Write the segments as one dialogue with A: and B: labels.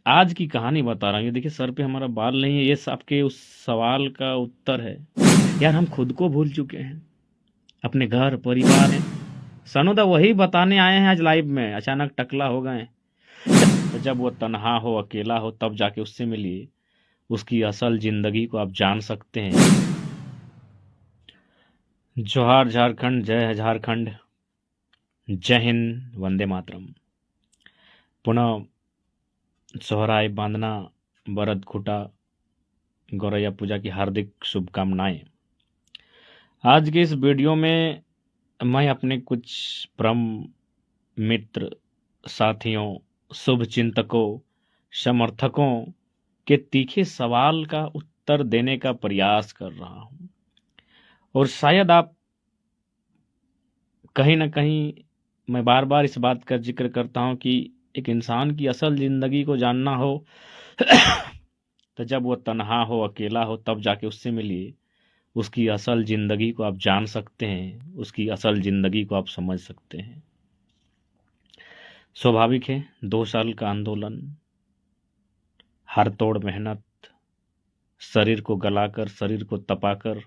A: आज की कहानी बता रहा हूँ। ये देखिए सर पे हमारा बाल नहीं है, ये आपके उस सवाल का उत्तर है। यार हम खुद को भूल चुके हैं, अपने घर परिवार हैं। सनोदा वही बताने आए हैं आज लाइव में, अचानक टकला हो गए। तो जब वो तन्हा हो, अकेला हो, तब जाके उससे मिलिए, उसकी असल जिंदगी को आप जान सकते हैं। जोहार झारखंड, जय है झारखंड, जय हिंद, वंदे मातरम। पुनः सोहराय बांधना, बरद खुटा, गौरैया पूजा की हार्दिक शुभकामनाएं। आज के इस वीडियो में मैं अपने कुछ परम मित्र, साथियों, शुभ चिंतकों, समर्थकों के तीखे सवाल का उत्तर देने का प्रयास कर रहा हूं। और शायद आप कहीं ना कहीं, मैं बार बार इस बात का जिक्र करता हूं कि एक इंसान की असल जिंदगी को जानना हो तो जब वो तन्हा हो, अकेला हो, तब जाके उससे मिलिए, उसकी असल जिंदगी को आप जान सकते हैं, उसकी असल जिंदगी को आप समझ सकते हैं। स्वाभाविक है, 2 साल का आंदोलन, हर तोड़ मेहनत, शरीर को गलाकर, शरीर को तपाकर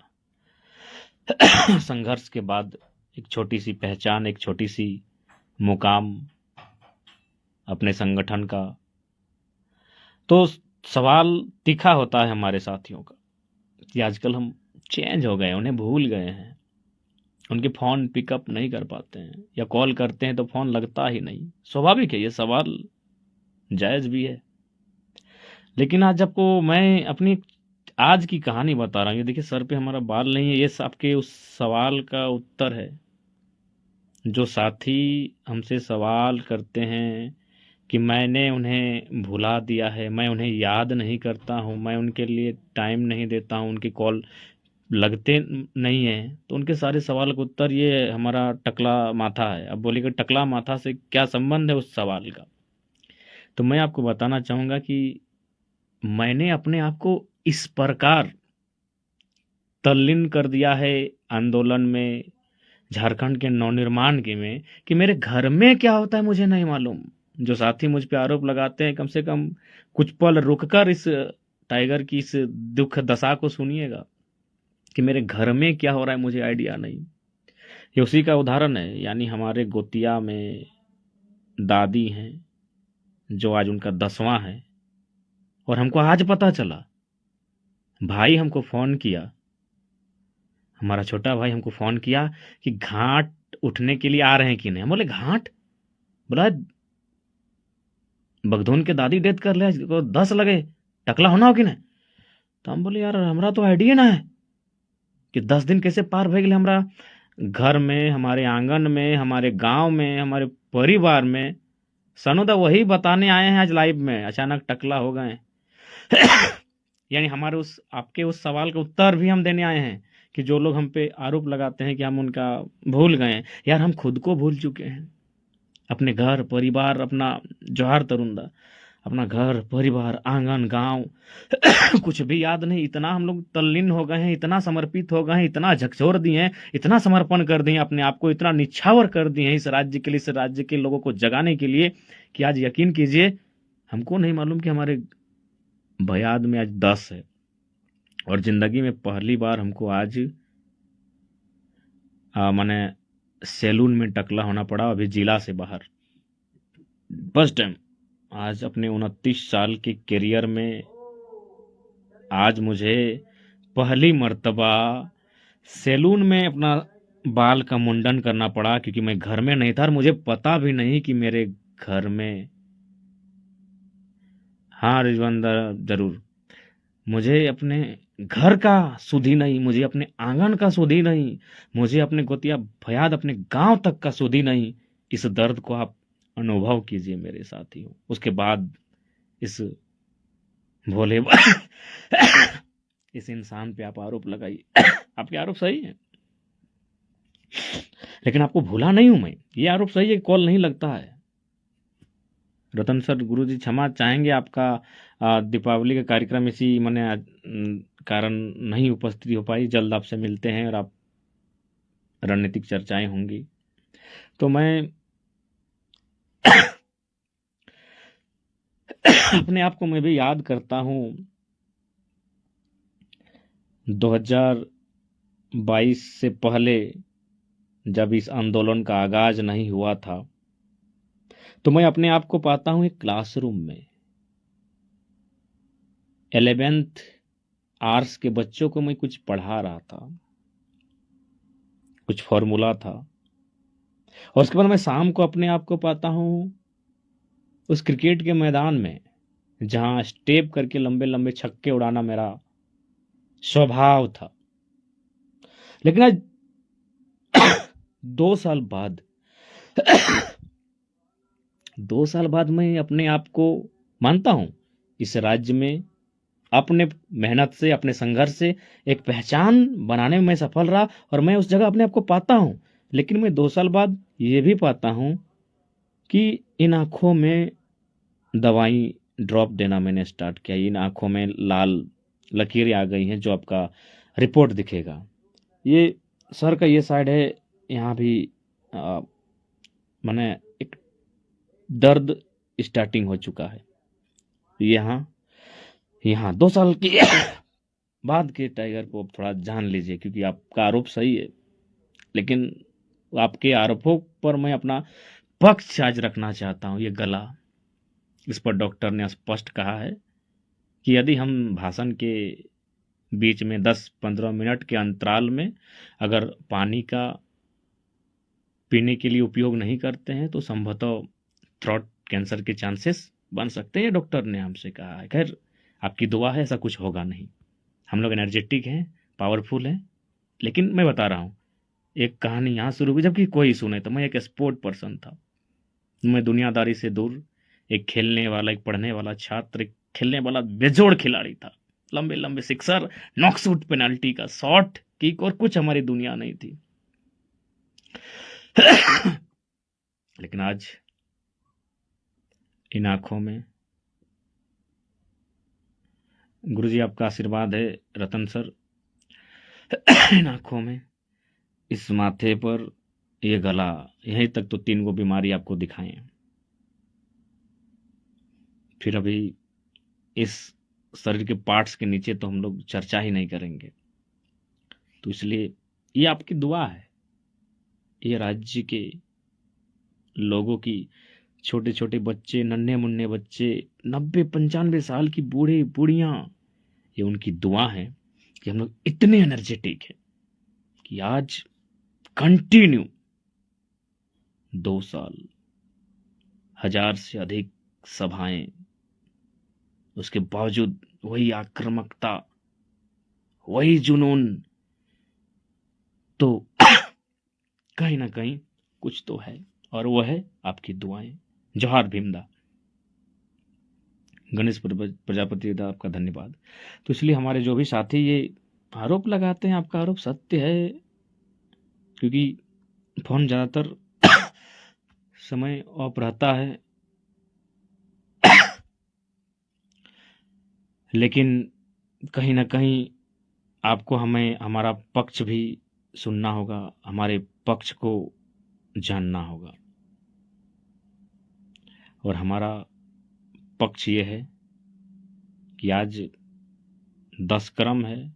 A: संघर्ष के बाद एक छोटी सी पहचान, एक छोटी सी मुकाम अपने संगठन का। तो सवाल तीखा होता है हमारे साथियों का कि आजकल हम चेंज हो गए, उन्हें भूल गए हैं, उनके फ़ोन पिकअप नहीं कर पाते हैं, या कॉल करते हैं तो फ़ोन लगता ही नहीं। स्वाभाविक है, ये सवाल जायज़ भी है। लेकिन आज आपको मैं अपनी आज की कहानी बता रहा हूँ। ये देखिए सर पे हमारा बाल नहीं है, ये आपके उस सवाल का उत्तर है। जो साथी हमसे सवाल करते हैं कि मैंने उन्हें भुला दिया है, मैं उन्हें याद नहीं करता हूँ, मैं उनके लिए टाइम नहीं देता हूँ, उनकी कॉल लगते नहीं हैं, तो उनके सारे सवाल का उत्तर ये हमारा टकला माथा है। अब बोलिएगा टकला माथा से क्या संबंध है उस सवाल का? तो मैं आपको बताना चाहूँगा कि मैंने अपने आप को इस प्रकार तल्लीन कर दिया है आंदोलन में, झारखंड के नवनिर्माण के में, कि मेरे घर में क्या होता है मुझे नहीं मालूम। जो साथी मुझ पे आरोप लगाते हैं, कम से कम कुछ पल रुककर इस टाइगर की इस दुख दशा को सुनिएगा कि मेरे घर में क्या हो रहा है मुझे आइडिया नहीं। ये उसी का उदाहरण है। यानी हमारे गोतिया में दादी हैं, जो आज उनका 10वां है, और हमको आज पता चला, भाई हमको फ़ोन किया, हमारा छोटा भाई हमको फ़ोन किया कि घाट उठने के लिए आ रहे हैं कि नहीं। हम बोले घाट? बोला बगधोन के दादी डेथ कर ले, इसको 10 लगे, टकला होना हो कि नहीं। तो हम बोले यार हमरा तो आइडिया ना है कि 10 दिन कैसे पार भे गए हमरा घर में, हमारे आंगन में, हमारे गांव में, हमारे परिवार में। सनोदा वही बताने आए हैं आज लाइव में, अचानक टकला हो गए। यानी हमारे उस आपके उस सवाल का उत्तर भी हम देने आए हैं कि जो लोग हम पे आरोप लगाते हैं कि हम उनका भूल गए हैं। यार हम खुद को भूल चुके हैं, अपने घर परिवार, अपना जोहार तरुंदा, अपना घर परिवार, आंगन, गांव कुछ भी याद नहीं। इतना हम लोग तल्लीन हो गए हैं, इतना समर्पित हो गए हैं, इतना झकझोर दिए हैं, इतना समर्पण कर दिए हैं अपने आप को, इतना निछावर कर दिए हैं इस राज्य के लिए, इस राज्य के लोगों को जगाने के लिए, कि आज यकीन कीजिए हमको नहीं मालूम कि हमारे भयाद में आज 10 है। और जिंदगी में पहली बार हमको आज माने सैलून में टकला होना पड़ा, अभी जिला से बाहर। फर्स्ट टाइम आज अपने 29 साल के करियर में आज मुझे पहली मर्तबा सैलून में अपना बाल का मुंडन करना पड़ा, क्योंकि मैं घर में नहीं था और मुझे पता भी नहीं कि मेरे घर में, हाँ रिजवानदार जरूर, मुझे अपने घर का सुध ही नहीं, मुझे अपने आंगन का सुध ही नहीं, मुझे अपने गोतिया भयाद अपने गांव तक का सुध ही नहीं। इस दर्द को आप अनुभव कीजिए मेरे साथियों। उसके बाद इस भोले इस इंसान पे आप आरोप लगाइए। आपके आरोप सही है, लेकिन आपको भूला नहीं हूं मैं। ये आरोप सही है, कॉल नहीं लगता है। रतन सर, गुरुजी क्षमा चाहेंगे, आपका दीपावली का कार्यक्रम इसी मैंने कारण नहीं उपस्थिति हो पाई। जल्द आपसे मिलते हैं और आप रणनीतिक चर्चाएं होंगी। तो मैं अपने आप को मैं भी याद करता हूँ 2022 से पहले जब इस आंदोलन का आगाज नहीं हुआ था, तो मैं अपने आप को पाता हूँ एक क्लासरूम में 11th आर्ट्स के बच्चों को मैं कुछ पढ़ा रहा था, कुछ फॉर्मूला था, और उसके बाद मैं शाम को अपने आप को पाता हूँ उस क्रिकेट के मैदान में जहां स्टेप करके लंबे लंबे छक्के उड़ाना मेरा स्वभाव था। लेकिन आज 2 साल बाद 2 साल बाद मैं अपने आप को मानता हूं इस राज्य में अपने मेहनत से, अपने संघर्ष से एक पहचान बनाने में मैं सफल रहा, और मैं उस जगह अपने आप को पाता हूं। लेकिन मैं 2 साल बाद ये भी पाता हूं कि इन आंखों में दवाई ड्रॉप देना मैंने स्टार्ट किया, इन आंखों में लाल लकीरें आ गई हैं जो आपका रिपोर्ट दिखेगा। ये सर का ये साइड है, यहाँ भी मैंने एक दर्द स्टार्टिंग हो चुका है। यहाँ यहाँ 2 साल की बाद के टाइगर को अब थोड़ा जान लीजिए, क्योंकि आपका आरोप सही है, लेकिन आपके आरोपों पर मैं अपना पक्ष आज रखना चाहता हूँ। ये गला, इस पर डॉक्टर ने स्पष्ट कहा है कि यदि हम भाषण के बीच में 10-15 मिनट के अंतराल में अगर पानी का पीने के लिए उपयोग नहीं करते हैं तो संभवतः थ्रोट कैंसर के चांसेस बन सकते हैं, डॉक्टर ने हमसे कहा है। खैर, आपकी दुआ है, ऐसा कुछ होगा नहीं। हम लोग एनर्जेटिक हैं, पावरफुल हैं। लेकिन मैं बता रहा हूँ, एक कहानी यहाँ शुरू हुई जबकि कोई सुने तो मैं एक स्पोर्ट पर्सन था। मैं दुनियादारी से दूर एक खेलने वाला, एक पढ़ने वाला छात्र, एक खेलने वाला बेजोड़ खिलाड़ी था। लंबे लंबे सिक्सर, नॉकआउट पेनाल्टी का शॉट, किक और कुछ हमारी दुनिया नहीं थी। लेकिन आज इन आंखों में गुरुजी आपका आशीर्वाद है, रतन सर। इन आंखों में, इस माथे पर, ये गला, यहीं तक तो 3 गो बीमारी आपको दिखाएं। फिर अभी इस शरीर के पार्ट्स के नीचे तो हम लोग चर्चा ही नहीं करेंगे। तो इसलिए ये आपकी दुआ है, ये राज्य के लोगों की, छोटे छोटे बच्चे, नन्हे मुन्ने बच्चे, 90-95 साल की बूढ़े बूढ़ियां, ये उनकी दुआ है कि हम लोग इतने एनर्जेटिक हैं कि आज कंटिन्यू 2 साल, 1000 से अधिक सभाएं, उसके बावजूद वही आक्रामकता, वही जुनून। तो कहीं ना कहीं कुछ तो है, और वो है आपकी दुआएं। जोहार भीमदा। गणेश प्रजापति दा, आपका धन्यवाद। तो इसलिए हमारे जो भी साथी ये आरोप लगाते हैं, आपका आरोप सत्य है, क्योंकि फोन ज़्यादातर समय ऑफ रहता है। लेकिन कहीं ना कहीं आपको हमें हमारा पक्ष भी सुनना होगा, हमारे पक्ष को जानना होगा। और हमारा पक्ष ये है कि आज 10 क्रम है,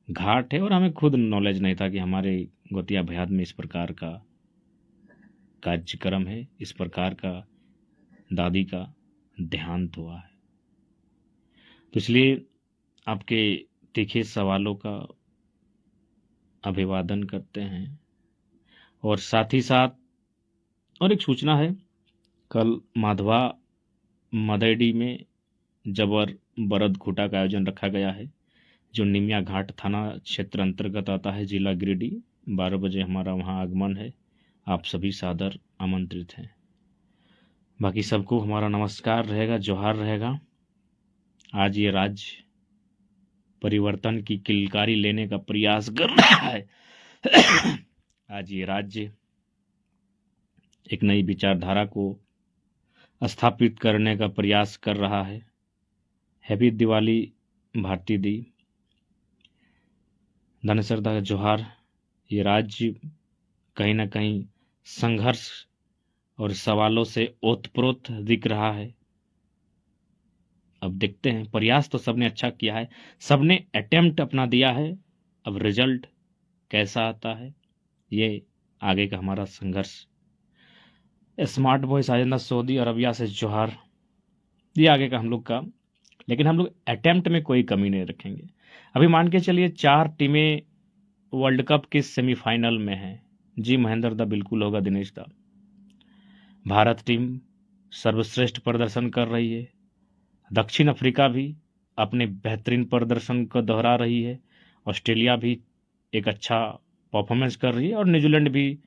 A: घाट है, और हमें खुद नॉलेज नहीं था कि हमारे गोतिया भयाद में इस प्रकार का कार्यक्रम है, इस प्रकार का दादी का देहांत हुआ है। तो इसलिए आपके तीखे सवालों का अभिवादन करते हैं। और साथ ही साथ और एक सूचना है, कल माधवा मदेडी में जबर बरद खूटा का आयोजन रखा गया है, जो निमिया घाट थाना क्षेत्र अंतर्गत आता है, जिला गिरिडीह। 12 बजे हमारा वहाँ आगमन है। आप सभी सादर आमंत्रित हैं। बाकी सबको हमारा नमस्कार रहेगा, जोहार रहेगा। आज ये राज्य परिवर्तन की किलकारी लेने का प्रयास कर रहा है। आज ये राज्य एक नई विचारधारा को स्थापित करने का प्रयास कर रहा है। हैप्पी दिवाली भारती दी, धनेसर दा, जोहार। ये राज्य कहीं ना कहीं संघर्ष और सवालों से ओतप्रोत दिख रहा है। अब देखते हैं, प्रयास तो सबने अच्छा किया है, सबने अटेम्प्ट अपना दिया है। अब रिजल्ट कैसा आता है, ये आगे का हमारा संघर्ष। स्मार्ट बॉय साजिंदा सऊदी अरबिया से जोहार, ये आगे का हम लोग का। लेकिन हम लोग अटेम्प्ट में कोई कमी नहीं रखेंगे। अभी मान के चलिए 4 टीमें वर्ल्ड कप के सेमीफाइनल में हैं। जी महेंद्र दा बिल्कुल होगा, दिनेश दा। भारत टीम सर्वश्रेष्ठ प्रदर्शन कर रही है, दक्षिण अफ्रीका भी अपने बेहतरीन प्रदर्शन को दोहरा रही है, ऑस्ट्रेलिया भी एक अच्छा परफॉर्मेंस कर रही है, और न्यूजीलैंड भी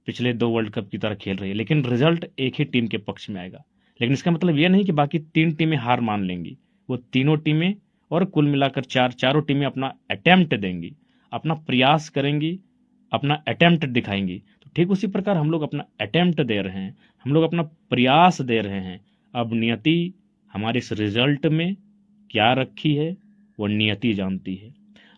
A: पिछले 2 वर्ल्ड कप की तरह खेल रही है। लेकिन रिजल्ट एक ही टीम के पक्ष में आएगा। लेकिन इसका मतलब ये नहीं कि बाकी 3 टीमें हार मान लेंगी। वो तीनों टीमें और कुल मिलाकर चारों टीमें अपना अटेम्प्ट देंगी, अपना प्रयास करेंगी, अपना अटेम्प्ट दिखाएंगी। तो ठीक उसी प्रकार हम लोग अपना अटेम्प्ट दे रहे हैं, हम लोग अपना प्रयास दे रहे हैं। अब नियति हमारे इस रिजल्ट में क्या रखी है, वो नियति जानती है।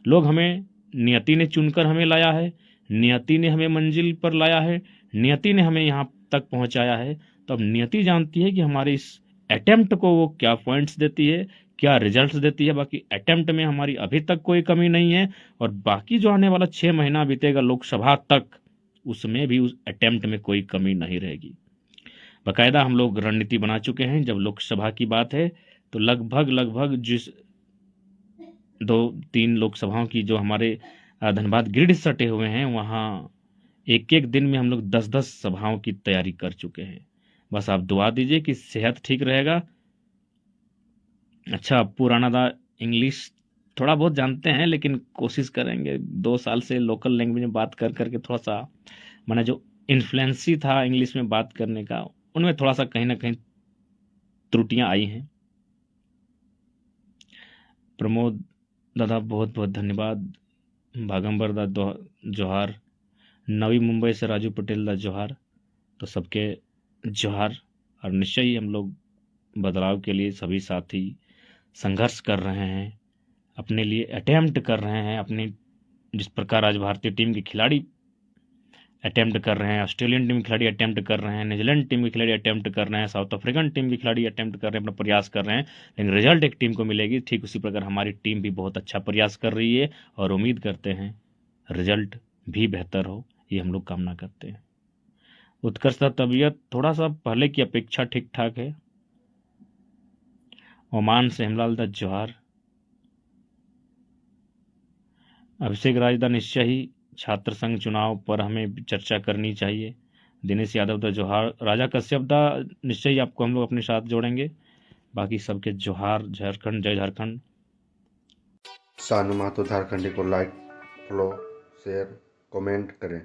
A: लोग हमें, नियति ने चुनकर हमें लाया है, नियति ने हमें मंजिल पर लाया है, नियति ने हमें यहाँ तक पहुँचाया है। तो अब नियति जानती है कि हमारे इस अटेम्प्ट को वो क्या पॉइंट्स देती है, क्या रिजल्ट्स देती है। बाकी अटेम्प्ट में हमारी अभी तक कोई कमी नहीं है, और बाकी जो आने वाला 6 महीना बीतेगा लोकसभा तक, उसमें भी उस अटेम्प्ट में कोई कमी नहीं रहेगी। बाकायदा हम लोग रणनीति बना चुके हैं। जब लोकसभा की बात है तो लगभग जिस 2-3 लोकसभाओं की जो हमारे धनबाद ग्रिड सटे हुए हैं, वहाँ एक एक दिन में हम लोग 10-10 सभाओं की तैयारी कर चुके हैं। बस आप दुआ दीजिए कि सेहत ठीक रहेगा। अच्छा, पुराना दा इंग्लिश थोड़ा बहुत जानते हैं, लेकिन कोशिश करेंगे 2 साल से लोकल लैंग्वेज में बात कर करके थोड़ा सा, मैंने जो इन्फ्लुएंसी था इंग्लिश में बात करने का, उनमें थोड़ा सा कहीं ना कहीं त्रुटियां आई हैं। प्रमोद दादा बहुत बहुत धन्यवाद, भागंबर दा जोहार, नवी मुंबई से राजू पटेल दा जोहार। तो सबके जोहार। और निश्चय ही हम लोग बदलाव के लिए सभी साथी संघर्ष कर रहे हैं, अपने लिए अटेम्प्ट कर रहे हैं। अपनी जिस प्रकार आज भारतीय टीम के खिलाड़ी अटेम्प्ट कर रहे हैं, ऑस्ट्रेलियन टीम के खिलाड़ी अटेम्प्ट कर रहे हैं, न्यूजीलैंड टीम के खिलाड़ी अटेम्प्ट कर रहे हैं, साउथ अफ्रीकन टीम के खिलाड़ी अटेम्प्ट कर रहे हैं, अपना प्रयास कर रहे हैं, लेकिन रिजल्ट एक टीम को मिलेगी। ठीक उसी प्रकार हमारी टीम भी बहुत अच्छा प्रयास कर रही है, और उम्मीद करते हैं रिजल्ट भी बेहतर हो, ये हम लोग कामना करते हैं। उत्कर्ष तबीयत थोड़ा सा पहले की अपेक्षा ठीक ठाक है। ओमान से हेमलाल दा जोहार। अभिषेक राजदा, निश्चय ही छात्र संघ चुनाव पर हमें चर्चा करनी चाहिए। दिनेश यादव दा जोहार। राजा कश्यप दा, निश्चय ही आपको हम लोग अपने साथ जोड़ेंगे। बाकी सबके जोहार। झारखंड, जय झारखंड।
B: सानू महतो झारखंडी को लाइक, फॉलो, शेयर, कमेंट करें।